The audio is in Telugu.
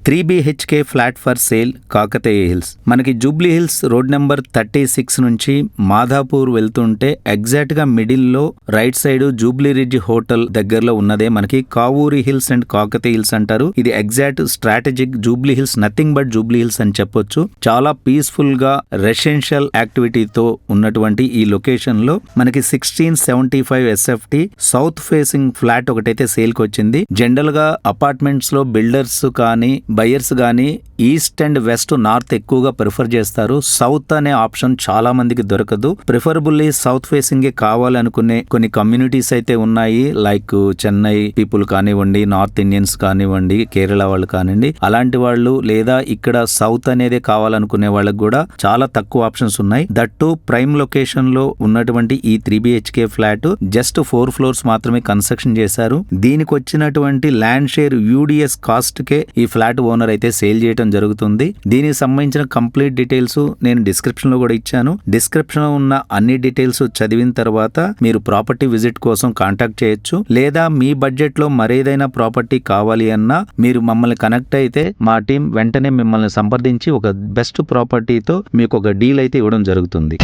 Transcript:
3BHK flat for sale Kakatiya hills. మనకి జూబ్లీ హిల్స్ రోడ్ నెంబర్ 36 నుంచి మాధాపూర్ వెళ్తుంటే ఎగ్జాక్ట్ గా మిడిల్ లో right side Jubilee ridge hotel దగ్గరలో ఉన్నదే మనకి Kavuri hills and Kakatiya hills అంటారు. ఇది exact strategic Jubilee hills, nothing but Jubilee hills అని చెప్పొచ్చు. చాలా పీస్ఫుల్ గా రెసిడెన్షియల్ యాక్టివిటీతో ఉన్నటువంటి ఈ లొకేషన్ లో మనకి 1675 SFT సౌత్ ఫేసింగ్ ఫ్లాట్ ఒకటైతే సేల్ కి వచ్చింది. జనరల్ గా అపార్ట్మెంట్స్ లో బిల్డర్స్ కానీ బయర్స్ గానీ ఈస్ట్ అండ్ వెస్ట్ నార్త్ ఎక్కువగా ప్రిఫర్ చేస్తారు. సౌత్ అనే ఆప్షన్ చాలా మందికి దొరకదు. ప్రిఫరబుల్లీ సౌత్ ఫేసింగ్ కావాలనుకునే కొన్ని కమ్యూనిటీస్ అయితే ఉన్నాయి. లైక్ చెన్నై పీపుల్ కానివ్వండి, నార్త్ ఇండియన్స్ కానివ్వండి, కేరళ వాళ్ళు కానివ్వండి, అలాంటి వాళ్ళు లేదా ఇక్కడ సౌత్ అనేది కావాలనుకునే వాళ్ళకి కూడా చాలా తక్కువ ఆప్షన్స్ ఉన్నాయి. దట్టు ప్రైమ్ లొకేషన్ లో ఉన్నటువంటి ఈ 3BHK ఫ్లాట్ జస్ట్ 4 floors మాత్రమే కన్స్ట్రక్షన్ చేశారు. దీనికి వచ్చినటువంటి ల్యాండ్ షేర్ UDS కాస్ట్ కే ఈ ఫ్లాట్ ఓనర్ అయితే సేల్ చేయడం జరుగుతుంది. దీనికి సంబంధించిన కంప్లీట్ డీటెయిల్స్ నేను డిస్క్రిప్షన్ లో కూడా ఇచ్చాను. డిస్క్రిప్షన్ లో ఉన్న అన్ని డీటెయిల్స్ చదివిన తర్వాత మీరు ప్రాపర్టీ విజిట్ కోసం కాంటాక్ట్ చేయొచ్చు. లేదా మీ బడ్జెట్ లో మరేదైనా ప్రాపర్టీ కావాలి అన్నా మీరు మమ్మల్ని కనెక్ట్ అయితే మా టీం వెంటనే మిమ్మల్ని సంప్రదించి ఒక బెస్ట్ ప్రాపర్టీతో మీకు ఒక డీల్ అయితే ఇవ్వడం జరుగుతుంది.